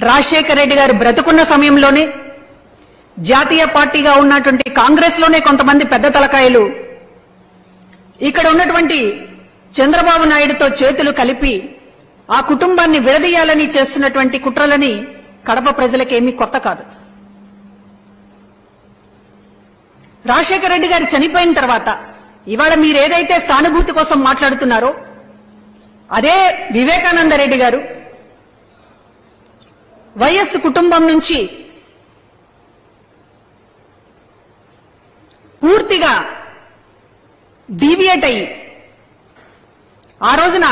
రాజశేఖర రెడ్డి గారు బ్రతుకున్న సమయంలోనే జాతీయ పార్టీగా ఉన్నటువంటి కాంగ్రెస్ లోనే కొంతమంది పెద్ద తలకాయలు ఇక్కడ ఉన్నటువంటి చంద్రబాబు నాయుడుతో చేతులు కలిపి ఆ కుటుంబాన్ని విడదీయాలని చేస్తున్నటువంటి కుట్రలని కడప ప్రజలకేమీ కొత్త కాదు. రాజశేఖర రెడ్డి గారు చనిపోయిన తర్వాత ఇవాళ మీరు ఏదైతే సానుభూతి కోసం మాట్లాడుతున్నారో అదే వివేకానంద రెడ్డి గారు వైఎస్ కుటుంబం నుంచి పూర్తిగా డీవియేట్ అయ్యి ఆ రోజున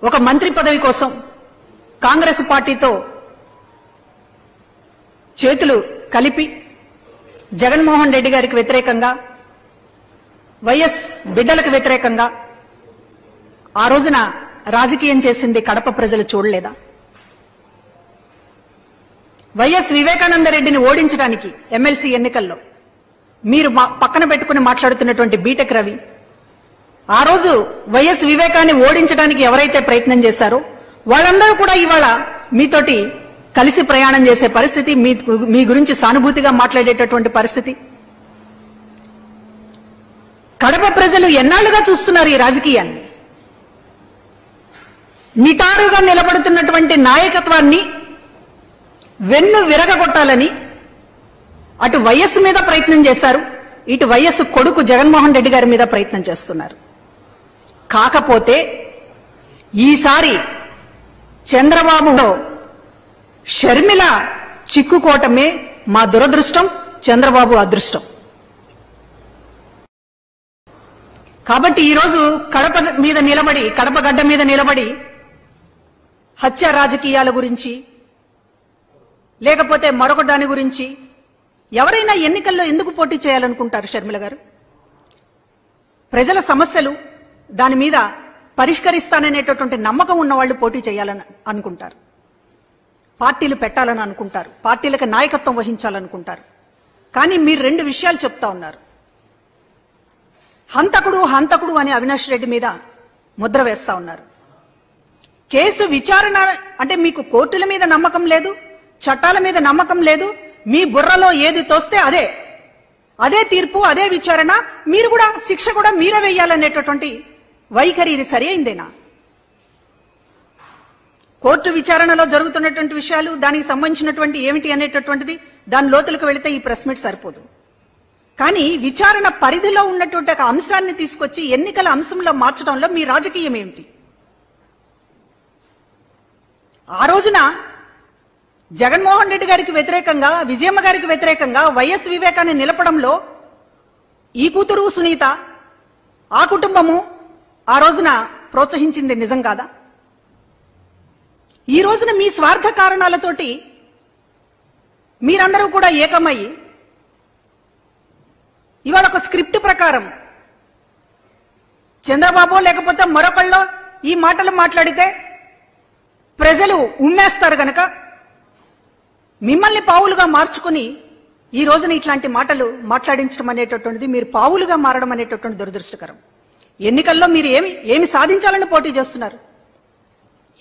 ఒక మంత్రి పదవి కోసం కాంగ్రెస్ పార్టీతో చేతులు కలిపి జగన్మోహన్ రెడ్డి గారికి వ్యతిరేకంగా వైఎస్ బిడ్డలకు వ్యతిరేకంగా ఆ రోజున రాజకీయం చేసింది కడప ప్రజలు చూడలేదా? వైఎస్ వివేకానంద రెడ్డిని ఓడించడానికి ఎమ్మెల్సీ ఎన్నికల్లో మీరు పక్కన పెట్టుకుని మాట్లాడుతున్నటువంటి బీటెక్ రవి ఆ రోజు వైఎస్ వివేకాన్ని ఓడించడానికి ఎవరైతే ప్రయత్నం చేశారో వాళ్ళందరూ కూడా ఇవాళ మీతోటి కలిసి ప్రయాణం చేసే పరిస్థితి, మీ గురించి సానుభూతిగా మాట్లాడేటటువంటి పరిస్థితి. కడప ప్రజలు ఎన్నాళ్లుగా చూస్తున్నారు ఈ రాజకీయాన్ని. నిటారుగా నిలబడుతున్నటువంటి నాయకత్వాన్ని వెన్ను విరగగొట్టాలని అటు వైఎస్ మీద ప్రయత్నం చేశారు, ఇటు వైఎస్ కొడుకు జగన్మోహన్ రెడ్డి గారి మీద ప్రయత్నం చేస్తున్నారు. కాకపోతే ఈసారి చంద్రబాబులో షర్మిల చిక్కుకోవటమే మా దురదృష్టం, చంద్రబాబు అదృష్టం. కాబట్టి ఈరోజు కడప మీద నిలబడి, కడప గడ్డ మీద నిలబడి హత్య రాజకీయాల గురించి లేకపోతే మరొక దాని గురించి ఎవరైనా ఎన్నికల్లో ఎందుకు పోటీ చేయాలనుకుంటారు? షర్మిల గారు ప్రజల సమస్యలు దాని మీద పరిష్కరిస్తాననేటటువంటి నమ్మకం ఉన్నవాళ్లు పోటీ చేయాలని అనుకుంటారు, పార్టీలు పెట్టాలని అనుకుంటారు, పార్టీలకు నాయకత్వం వహించాలనుకుంటారు. కానీ మీరు రెండు విషయాలు చెప్తా ఉన్నారు. హంతకుడు అని అవినాష్ రెడ్డి మీద ముద్ర వేస్తా ఉన్నారు. కేసు విచారణ అంటే మీకు కోర్టుల మీద నమ్మకం లేదు, చట్టాల మీద నమ్మకం లేదు, మీ బుర్రలో ఏది తోస్తే అదే తీర్పు, అదే విచారణ, మీరు కూడా శిక్ష కూడా మీరే వేయాలనేటటువంటి వైఖరి ఇది సరి అయిందేనా? కోర్టు విచారణలో జరుగుతున్నటువంటి విషయాలు, దానికి సంబంధించినటువంటి ఏమిటి అనేటటువంటిది దాని లోతులకు వెళితే ఈ ప్రెస్ మీట్ సరిపోదు. కానీ విచారణ పరిధిలో ఉన్నటువంటి ఒక అంశాన్ని తీసుకొచ్చి ఎన్నికల అంశంలో మార్చడంలో మీ రాజకీయం ఏమిటి? ఆ రోజున జగన్మోహన్ రెడ్డి గారికి వ్యతిరేకంగా, విజయమ్మ గారికి వ్యతిరేకంగా వైఎస్ వివేకాన్ని నిలపడంలో ఈ కూతురు సునీత, ఆ కుటుంబము ఆ రోజున ప్రోత్సహించింది నిజం కాదా? ఈ రోజున మీ స్వార్థ కారణాలతోటి మీరందరూ కూడా ఏకమయ్యి ఇవాళ ఒక స్క్రిప్ట్ ప్రకారం చంద్రబాబు లేకపోతే మరొకళ్ళో ఈ మాటలు మాట్లాడితే ప్రజలు ఉమ్మేస్తారు గనక మిమ్మల్ని పావులుగా మార్చుకుని ఈ రోజున ఇట్లాంటి మాటలు మాట్లాడించడం అనేటటువంటిది, మీరు పావులుగా మారడం అనేటటువంటి దురదృష్టకరం. ఎన్నికల్లో మీరు ఏమి సాధించాలని పోటీ చేస్తున్నారు?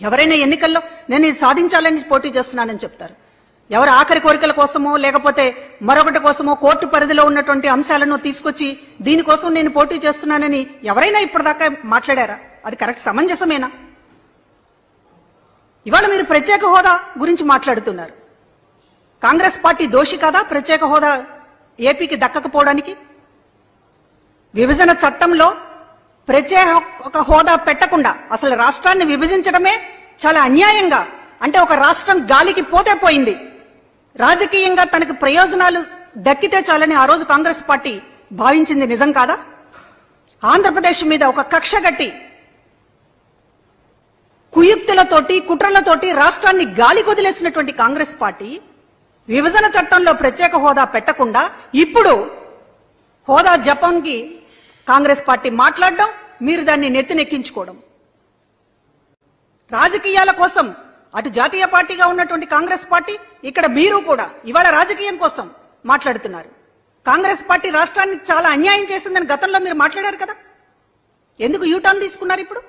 ఎవరైనా ఎన్నికల్లో నేను ఇది సాధించాలని పోటీ చేస్తున్నానని చెప్తారు. ఎవరు ఆఖరి కోరికల కోసమో లేకపోతే మరొకటి కోసమో కోర్టు పరిధిలో ఉన్నటువంటి అంశాలను తీసుకొచ్చి దీనికోసం నేను పోటీ చేస్తున్నానని ఎవరైనా ఇప్పటిదాకా మాట్లాడారా? అది కరెక్ట్ సమంజసమేనా? ఇవాళ మీరు ప్రత్యేక హోదా గురించి మాట్లాడుతున్నారు. కాంగ్రెస్ పార్టీ దోషి కాదా ప్రత్యేక హోదా ఏపీకి దక్కకపోవడానికి? విభజన చట్టంలో ప్రత్యేక హోదా పెట్టకుండా అసలు రాష్ట్రాన్ని విభజించడమే చాలా అన్యాయంగా, అంటే ఒక రాష్ట్రం గాలికి పోతే పోయింది, రాజకీయంగా తనకు ప్రయోజనాలు దక్కితే చాలని ఆ రోజు కాంగ్రెస్ పార్టీ భావించింది నిజం కాదా? ఆంధ్రప్రదేశ్ మీద ఒక కక్ష గట్టి కుయుక్తులతోటి కుట్రలతోటి రాష్ట్రాన్ని గాలి కొదిలేసినటువంటి కాంగ్రెస్ పార్టీ విభజన చట్టంలో ప్రత్యేక హోదా పెట్టకుండా ఇప్పుడు హోదా జపాన్కి కాంగ్రెస్ పార్టీ మాట్లాడడం, మీరు దాన్ని నెత్తినెక్కించుకోవడం, రాజకీయాల కోసం అటు జాతీయ పార్టీగా ఉన్నటువంటి కాంగ్రెస్ పార్టీ, ఇక్కడ మీరు కూడా ఇవాళ రాజకీయం కోసం మాట్లాడుతున్నారు. కాంగ్రెస్ పార్టీ రాష్ట్రాన్ని చాలా అన్యాయం చేసిందని గతంలో మీరు మాట్లాడారు కదా, ఎందుకు యూటర్న్ తీసుకున్నారు ఇప్పుడు?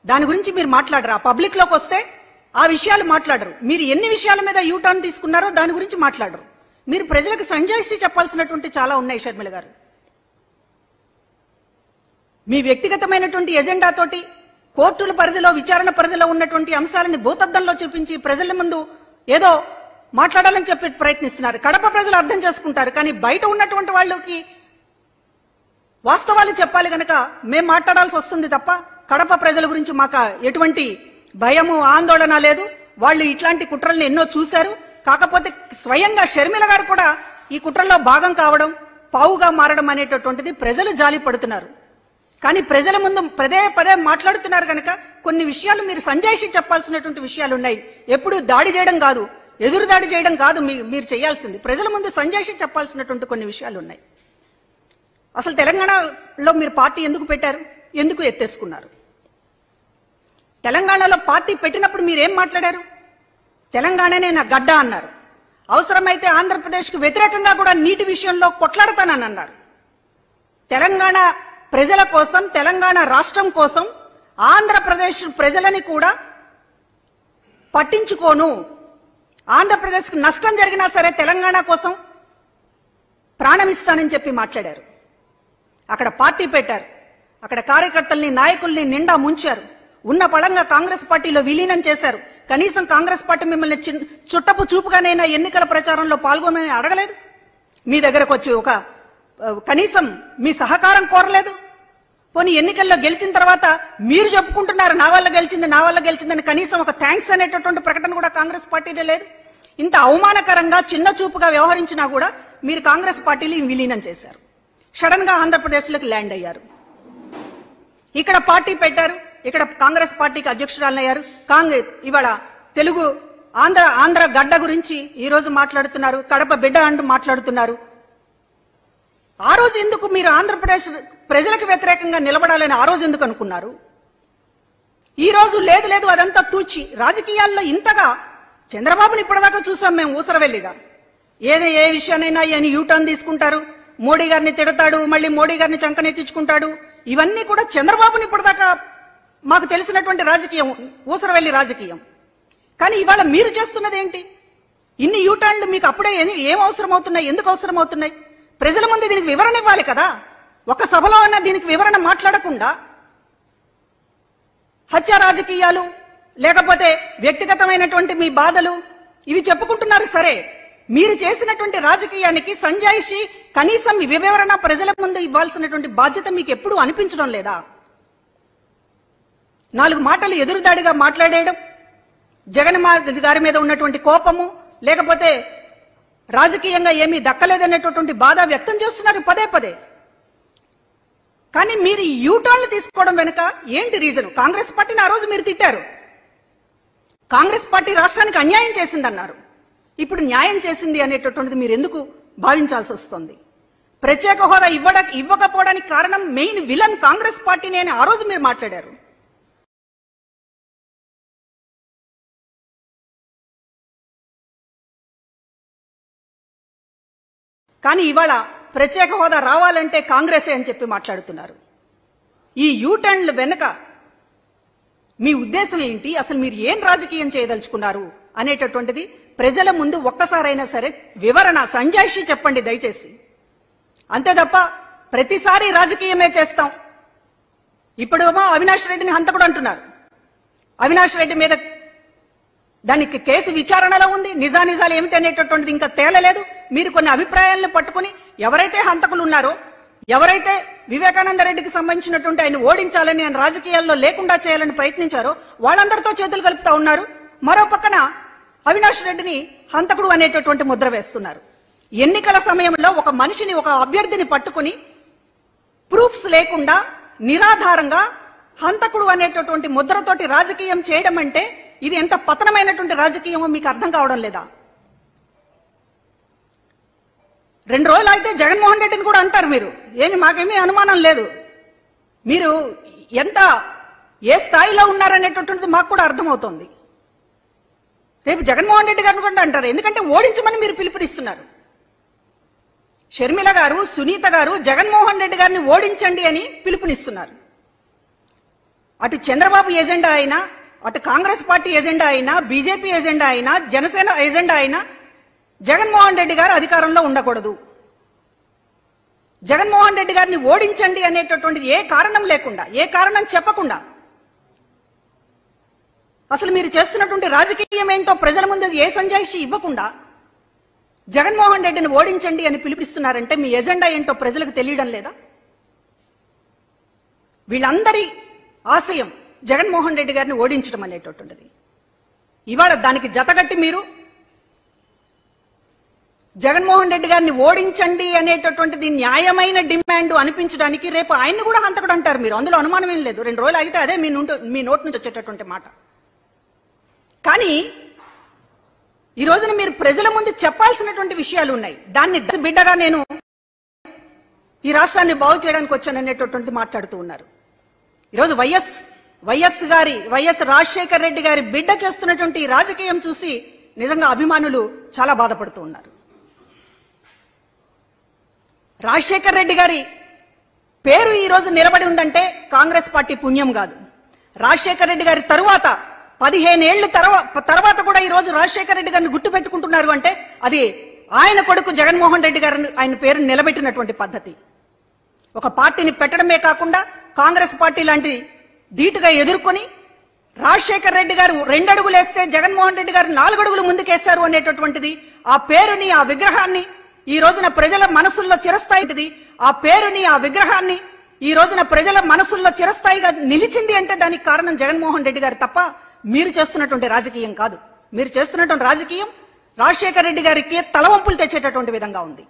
దాని గురించి మీరు మాట్లాడరా? పబ్లిక్ లోకి వస్తే ఆ విషయాలు మాట్లాడరు. మీరు ఎన్ని విషయాల మీద యూటర్న్ తీసుకున్నారో దాని గురించి మాట్లాడరు. మీరు ప్రజలకు సంజాయిషి చెప్పాల్సినటువంటి చాలా ఉన్నాయి షర్మిల గారు. మీ వ్యక్తిగతమైనటువంటి ఎజెండాతోటి కోర్టుల పరిధిలో విచారణ పరిధిలో ఉన్నటువంటి అంశాలని భూతద్దంలో చూపించి ప్రజల ముందు ఏదో మాట్లాడాలని చెప్పి ప్రయత్నిస్తున్నారు. కడప ప్రజలు అర్థం చేసుకుంటారు, కానీ బయట ఉన్నటువంటి వాళ్ళకి వాస్తవాలు చెప్పాలి గనక మేం మాట్లాడాల్సి వస్తుంది తప్ప కడప ప్రజల గురించి మాకు ఎటువంటి భయము ఆందోళన లేదు. వాళ్ళు ఇట్లాంటి కుట్రల్ని ఎన్నో చూశారు. కాకపోతే స్వయంగా షర్మిల గారు కూడా ఈ కుట్రలో భాగం కావడం, పావుగా మారడం అనేటటువంటిది ప్రజలు జాలి పడుతున్నారు. కానీ ప్రజల ముందు పదే పదే మాట్లాడుతున్నారు కనుక కొన్ని విషయాలు మీరు సంజాయిషి చెప్పాల్సినటువంటి విషయాలు ఉన్నాయి. ఎప్పుడు దాడి చేయడం కాదు, ఎదురు దాడి చేయడం కాదు మీరు చేయాల్సింది. ప్రజల ముందు సంజాయిషి చెప్పాల్సినటువంటి కొన్ని విషయాలు ఉన్నాయి. అసలు తెలంగాణలో మీరు పార్టీ ఎందుకు పెట్టారు, ఎందుకు ఎత్తేసుకున్నారు? తెలంగాణలో పార్టీ పెట్టినప్పుడు మీరేం మాట్లాడారు? తెలంగాణనే నా గడ్డ అన్నారు. అవసరమైతే ఆంధ్రప్రదేశ్కు వ్యతిరేకంగా కూడా నీటి విషయంలో కొట్లాడతానని అన్నారు. తెలంగాణ ప్రజల కోసం, తెలంగాణ రాష్ట్రం కోసం ఆంధ్రప్రదేశ్ ప్రజలని కూడా పట్టించుకోను, ఆంధ్రప్రదేశ్కు నష్టం జరిగినా సరే తెలంగాణ కోసం ప్రాణమిస్తానని చెప్పి మాట్లాడారు. అక్కడ పార్టీ పెట్టారు, అక్కడ కార్యకర్తల్ని నాయకుల్ని నిండా ముంచారు. ఉన్న పళంగా కాంగ్రెస్ పార్టీలో విలీనం చేశారు. కనీసం కాంగ్రెస్ పార్టీ మిమ్మల్ని చుట్టపు చూపుగానైనా ఎన్నికల ప్రచారంలో పాల్గొనని అడగలేదు. మీ దగ్గరకు వచ్చి ఒక కనీసం మీ సహకారం కోరలేదు. పోనీ ఎన్నికల్లో గెలిచిన తర్వాత మీరు చెప్పుకుంటున్నారు నా వల్ల గెలిచిందని కనీసం ఒక థ్యాంక్స్ అనేటటువంటి ప్రకటన కూడా కాంగ్రెస్ పార్టీలో లేదు. ఇంత అవమానకరంగా చిన్న చూపుగా వ్యవహరించినా కూడా మీరు కాంగ్రెస్ పార్టీని విలీనం చేశారు. సడన్ గా ఆంధ్రప్రదేశ్లోకి ల్యాండ్ అయ్యారు. ఇక్కడ పార్టీ పెట్టారు, ఇక్కడ కాంగ్రెస్ పార్టీకి అధ్యక్షురాలయ్యారు. ఇవాళ తెలుగు ఆంధ్ర గడ్డ గురించి ఈ రోజు మాట్లాడుతున్నారు, కడప బిడ్డ అంటూ మాట్లాడుతున్నారు. ఆ రోజు ఎందుకు మీరు ఆంధ్రప్రదేశ్ ప్రజలకు వ్యతిరేకంగా నిలబడాలని ఆ రోజు ఎందుకు అనుకున్నారు? ఈ రోజు లేదు అదంతా తూచి రాజకీయాల్లో ఇంతగా చంద్రబాబుని ఇప్పటిదాకా చూసాం మేము ఊసరవెల్లిగా. ఏ విషయానైనా ఆయన యూటర్న్ తీసుకుంటారు, మోడీ గారిని తిడతాడు, మళ్ళీ మోడీ గారిని చంకనెక్కించుకుంటాడు. ఇవన్నీ కూడా చంద్రబాబుని ఇప్పటిదాకా మాకు తెలిసినటువంటి రాజకీయం, ఊసరవెల్లి రాజకీయం. కానీ ఇవాళ మీరు చేస్తున్నది ఏంటి? ఇన్ని యూటర్న్లు మీకు అప్పుడే ఏం అవసరం అవుతున్నాయి, ఎందుకు అవసరం అవుతున్నాయి? ప్రజల ముందు దీనికి వివరణ ఇవ్వాలి కదా. ఒక సభలో అన్నా దీనికి వివరణ మాట్లాడకుండా హత్య రాజకీయాలు, లేకపోతే వ్యక్తిగతమైనటువంటి మీ బాధలు ఇవి చెప్పుకుంటున్నారు. సరే, మీరు చేసినటువంటి రాజకీయానికి సంజాయిషి కనీసం వివరణ ప్రజల ముందు ఇవ్వాల్సినటువంటి బాధ్యత మీకు ఎప్పుడూ అనిపించడం లేదా? 4 మాటలు ఎదురుదాడిగా మాట్లాడేయడం, జగన్ గారి మీద ఉన్నటువంటి కోపము, లేకపోతే రాజకీయంగా ఏమీ దక్కలేదనేటటువంటి బాధ వ్యక్తం చేస్తున్నారు పదే పదే. కానీ మీరు యూటర్న్లు తీసుకోవడం వెనుక ఏంటి రీజన్? కాంగ్రెస్ పార్టీని ఆ రోజు మీరు తిట్టారు. కాంగ్రెస్ పార్టీ రాష్ట్రానికి అన్యాయం చేసిందన్నారు. ఇప్పుడు న్యాయం చేసింది అనేటటువంటిది మీరు ఎందుకు భావించాల్సి వస్తుంది? ప్రత్యేక హోదా ఇవ్వకపోవడానికి కారణం మెయిన్ విలన్ కాంగ్రెస్ పార్టీని అని ఆ రోజు మీరు మాట్లాడారు. కానీ ఇవాళ ప్రత్యేక హోదా రావాలంటే కాంగ్రెసే అని చెప్పి మాట్లాడుతున్నారు. ఈ యూటర్న్ల వెనుక మీ ఉద్దేశం ఏంటి? అసలు మీరు ఏం రాజకీయం చేయదలుచుకున్నారు అనేటటువంటిది ప్రజల ముందు ఒక్కసారైనా సరే వివరణ సంజాయిషి చెప్పండి దయచేసి. అంతే తప్ప ప్రతిసారి రాజకీయమే చేస్తాం. ఇప్పుడేమో అవినాష్ రెడ్డిని హంతకుడు అంటున్నారు. అవినాష్ రెడ్డి మీద దానికి కేసు విచారణలో ఉంది. నిజానిజాలు ఏమిటి అనేటటువంటిది ఇంకా తేలలేదు. మీరు కొన్ని అభిప్రాయాలను పట్టుకుని ఎవరైతే హంతకులు ఉన్నారో, ఎవరైతే వివేకానంద రెడ్డికి సంబంధించినటువంటి ఆయన ఓడించాలని, ఆయన రాజకీయాల్లో లేకుండా చేయాలని ప్రయత్నించారో వాళ్ళందరితో చేతులు కలుపుతా ఉన్నారు. మరో పక్కన అవినాష్ రెడ్డిని హంతకుడు అనేటటువంటి ముద్ర వేస్తున్నారు. ఎన్నికల సమయంలో ఒక మనిషిని, ఒక అభ్యర్థిని పట్టుకుని ప్రూఫ్స్ లేకుండా నిరాధారంగా హంతకుడు అనేటటువంటి ముద్రతోటి రాజకీయం చేయడం అంటే ఇది ఎంత పతనమైనటువంటి రాజకీయమో మీకు అర్థం కావడం లేదా? 2 రోజులు అయితే జగన్మోహన్ రెడ్డిని కూడా అంటారు మీరు. మాకేమీ అనుమానం లేదు. మీరు ఏ స్థాయిలో ఉన్నారనేటటువంటిది మాకు కూడా అర్థమవుతోంది. రేపు జగన్మోహన్ రెడ్డి గారిని కూడా అంటారు. ఎందుకంటే ఓడించమని మీరు పిలుపునిస్తున్నారు. షర్మిల గారు, సునీత గారు జగన్మోహన్ రెడ్డి గారిని ఓడించండి అని పిలుపునిస్తున్నారు. అటు చంద్రబాబు ఎజెండా అయినా, అటు కాంగ్రెస్ పార్టీ ఎజెండా అయినా, బీజేపీ ఎజెండా అయినా, జనసేన ఎజెండా అయినా జగన్మోహన్ రెడ్డి గారు అధికారంలో ఉండకూడదు. జగన్మోహన్ రెడ్డి గారిని ఓడించండి అనేటటువంటిది ఏ కారణం లేకుండా, ఏ కారణం చెప్పకుండా, అసలు మీరు చేస్తున్నటువంటి రాజకీయం ఏంటో ప్రజల ముందు ఏ సంజాయిషి ఇవ్వకుండా జగన్మోహన్ రెడ్డిని ఓడించండి అని పిలిపిస్తున్నారంటే మీ ఎజెండా ఏంటో ప్రజలకు తెలియడం లేదా? వీళ్ళందరి ఆశయం జగన్మోహన్ రెడ్డి గారిని ఓడించడం అనేటటువంటిది. ఇవాళ దానికి జతగట్టి మీరు జగన్మోహన్ రెడ్డి గారిని ఓడించండి అనేటటువంటిది న్యాయమైన డిమాండ్ అనిపించడానికి రేపు ఆయన్ని కూడా హంతకుడు అంటారు మీరు. అందులో అనుమానం ఏం లేదు. 2 రోజులు ఆగితే అదే మీ నోటి నుంచి వచ్చేటటువంటి మాట. కానీ ఈ రోజున మీరు ప్రజల ముందు చెప్పాల్సినటువంటి విషయాలు ఉన్నాయి. దాన్ని బిడ్డగా నేను ఈ రాష్ట్రాన్ని బాగు చేయడానికి వచ్చాననేటటువంటి మాట్లాడుతూ ఉన్నారు. ఈరోజు వైఎస్ రాజశేఖర్ రెడ్డి గారి బిడ్డ చేస్తున్నటువంటి రాజకీయం చూసి నిజంగా అభిమానులు చాలా బాధపడుతూ ఉన్నారు. రాజశేఖర్ రెడ్డి గారి పేరు ఈ రోజు నిలబడి ఉందంటే కాంగ్రెస్ పార్టీ పుణ్యం కాదు. రాజశేఖర్ రెడ్డి గారి తరువాత 15 ఏళ్ల తర్వాత కూడా ఈ రోజు రాజశేఖర్ రెడ్డి గారిని గుర్తు పెట్టుకుంటున్నారు అంటే అది ఆయన కొడుకు జగన్మోహన్ రెడ్డి గారిని ఆయన పేరును నిలబెట్టినటువంటి పద్ధతి. ఒక పార్టీని పెట్టడమే కాకుండా కాంగ్రెస్ పార్టీ లాంటి ధీటుగా ఎదుర్కొని రాజశేఖర్ రెడ్డి గారు 2 అడుగులు వేస్తే జగన్మోహన్ రెడ్డి గారు 4 అడుగులు ముందుకేశారు అనేటటువంటిది, ఆ పేరుని, ఆ విగ్రహాన్ని ఈ రోజున ప్రజల మనసుల్లో చిరస్థాయిది, ఆ పేరుని, ఆ విగ్రహాన్ని ఈ రోజున ప్రజల మనసుల్లో చిరస్థాయిగా నిలిచింది అంటే దానికి కారణం జగన్మోహన్ రెడ్డి గారు తప్ప మీరు చేస్తున్నటువంటి రాజకీయం కాదు. మీరు చేస్తున్నటువంటి రాజకీయం రాజశేఖర్ రెడ్డి గారికి తలవంపులు తెచ్చేటటువంటి విధంగా ఉంది.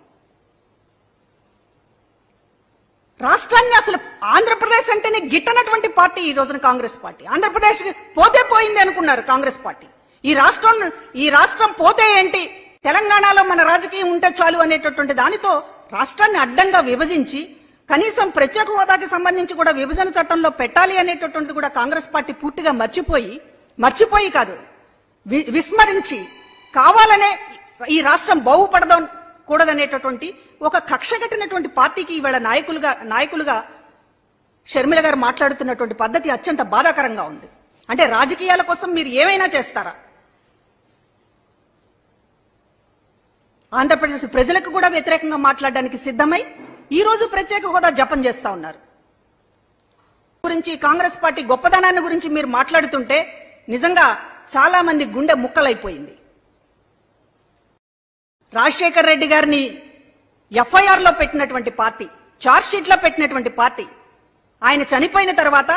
రాష్ట్రాన్ని అసలు ఆంధ్రప్రదేశ్ అంటేనే గిట్టనటువంటి పార్టీ ఈ రోజున కాంగ్రెస్ పార్టీ. ఆంధ్రప్రదేశ్ పోతే పోయింది అనుకున్నారు కాంగ్రెస్ పార్టీ. ఈ రాష్ట్రం పోతే ఏంటి, తెలంగాణలో మన రాజకీయం ఉంటే చాలు అనేటటువంటి దానితో రాష్ట్రాన్ని అడ్డంగా విభజించి కనీసం ప్రత్యేక హోదాకి సంబంధించి కూడా విభజన చట్టంలో పెట్టాలి అనేటటువంటిది కూడా కాంగ్రెస్ పార్టీ పూర్తిగా మర్చిపోయి కాదు, విస్మరించి కావాలనే ఈ రాష్ట్రం బాగుపడకూడదనేటటువంటి ఒక కక్ష కట్టినటువంటి పార్టీకి ఇవాళ నాయకులుగా షర్మిల గారు మాట్లాడుతున్నటువంటి పద్ధతి అత్యంత బాధాకరంగా ఉంది. అంటే రాజకీయాల కోసం మీరు ఏమైనా చేస్తారా? ఆంధ్రప్రదేశ్ ప్రజలకు కూడా వ్యతిరేకంగా మాట్లాడడానికి సిద్ధమై ఈ రోజు ప్రత్యేక హోదా జపం చేస్తా ఉన్నారు. గురించి కాంగ్రెస్ పార్టీ గొప్పదనాన్ని గురించి మీరు మాట్లాడుతుంటే నిజంగా చాలా మంది గుండె ముక్కలైపోయింది. రాజశేఖర్ రెడ్డి గారిని ఎఫ్ఐఆర్ లో పెట్టినటువంటి పార్టీ, చార్జ్ షీట్ లో పెట్టినటువంటి పార్టీ, ఆయన చనిపోయిన తర్వాత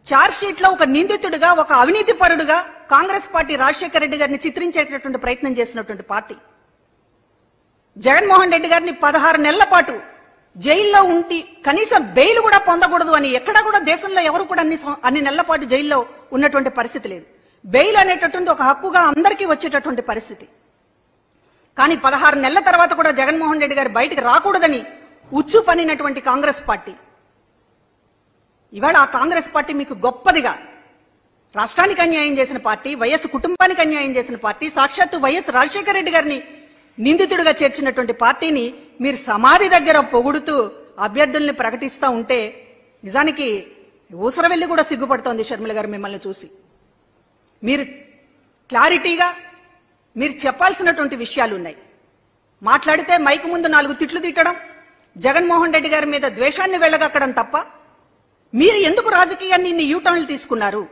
చార్జ్ షీట్ లో ఒక నిందితుడిగా, ఒక అవినీతి పరుడుగా కాంగ్రెస్ పార్టీ రాజశేఖర్ రెడ్డి గారిని చిత్రించేటటువంటి ప్రయత్నం చేసినటువంటి పార్టీ. జగన్మోహన్ రెడ్డి గారిని 16 నెలల పాటు జైల్లో ఉండి కనీసం బెయిల్ కూడా పొందకూడదు అని ఎక్కడా కూడా దేశంలో ఎవరు కూడా అన్ని నెలల పాటు జైల్లో ఉన్నటువంటి పరిస్థితి లేదు. బెయిల్ అనేటటువంటి ఒక హక్కుగా అందరికీ వచ్చేటటువంటి పరిస్థితి. కానీ 16 నెలల తర్వాత కూడా జగన్మోహన్ రెడ్డి గారు బయటకు రాకూడదని ఉచ్చు పనినటువంటి కాంగ్రెస్ పార్టీ, ఇవాళ ఆ కాంగ్రెస్ పార్టీ మీకు గొప్పదిగా రాష్ట్రానికి అన్యాయం చేసిన పార్టీ, వైఎస్ కుటుంబానికి అన్యాయం చేసిన పార్టీ, సాక్షాత్తు వైఎస్ రాజశేఖర రెడ్డి గారిని నిందితుడిగా చేర్చినటువంటి పార్టీని మీరు సమాధి దగ్గర పొగుడుతూ అభ్యర్థుల్ని ప్రకటిస్తా ఉంటే నిజానికి ఊసరవెల్లి కూడా సిగ్గుపడుతోంది షర్మిల గారు మిమ్మల్ని చూసి. మీరు క్లారిటీగా మీరు చెప్పాల్సినటువంటి విషయాలు ఉన్నాయి. మాట్లాడితే మైకు ముందు 4 తిట్లు తిట్టడం, జగన్మోహన్ రెడ్డి గారి మీద ద్వేషాన్ని వెళ్ళగక్కడం తప్ప మీరు ఎందుకు రాజకీయాన్ని ఇన్ని యూటర్న్లు తీసుకున్నారు?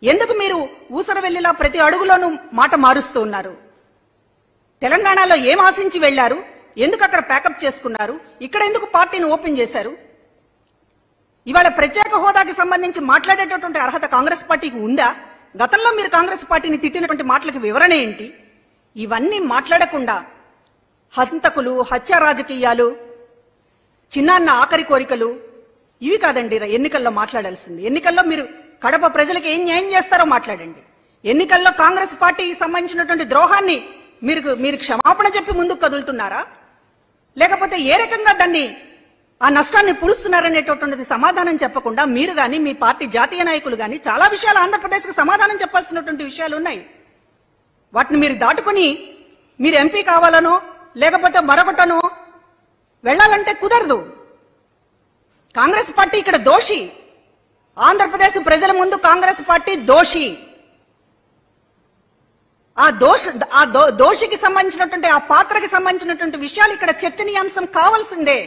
ఎందుకు మీరు ఊసరవెల్లిలా ప్రతి అడుగులోనూ మాట మారుస్తూ ఉన్నారు? తెలంగాణలో ఏం ఆశించి వెళ్లారు? ఎందుకు అక్కడ ప్యాకప్ చేసుకున్నారు? ఇక్కడ ఎందుకు పార్టీని ఓపెన్ చేశారు? ఇవాళ ప్రత్యేక హోదాకి సంబంధించి మాట్లాడేటటువంటి అర్హత కాంగ్రెస్ పార్టీకి ఉందా? గతంలో మీరు కాంగ్రెస్ పార్టీని తిట్టినటువంటి మాటలకు వివరణ ఏంటి? ఇవన్నీ మాట్లాడకుండా హంతకులు, హత్య రాజకీయాలు, చిన్నాన్న ఆఖరి కోరికలు ఇవి కాదండి ఎన్నికల్లో మాట్లాడాల్సింది. ఎన్నికల్లో మీరు కడప ప్రజలకు ఏం న్యాయం చేస్తారో మాట్లాడండి. ఎన్నికల్లో కాంగ్రెస్ పార్టీకి సంబంధించినటువంటి ద్రోహాన్ని మీరు క్షమాపణ చెప్పి ముందుకు కదులుతున్నారా, లేకపోతే ఏ రకంగా దాన్ని ఆ నష్టాన్ని పులుస్తున్నారనేటటువంటిది సమాధానం చెప్పకుండా మీరు గాని, మీ పార్టీ జాతీయ నాయకులు గాని చాలా విషయాలు ఆంధ్రప్రదేశ్ కు సమాధానం చెప్పాల్సినటువంటి విషయాలు ఉన్నాయి. వాటిని మీరు దాటుకుని మీరు ఎంపీ కావాలనో లేకపోతే మరొకటనో వెళ్లాలంటే కుదరదు. కాంగ్రెస్ పార్టీ ఇక్కడ దోషి. ఆంధ్రప్రదేశ్ ప్రజల ముందు కాంగ్రెస్ పార్టీ దోషి. దోషికి సంబంధించినటువంటి ఆ పాత్రకి సంబంధించినటువంటి విషయాలు ఇక్కడ చర్చనీయాంశం కావాల్సిందే.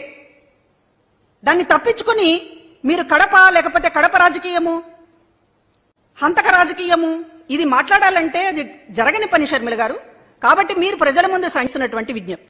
దాన్ని తప్పించుకుని మీరు కడప లేకపోతే కడప రాజకీయము, హంతక రాజకీయము ఇది మాట్లాడాలంటే అది జరగని పని షర్మిల గారు. కాబట్టి మీరు ప్రజల ముందు సాగిస్తున్నటువంటి విజ్ఞప్తి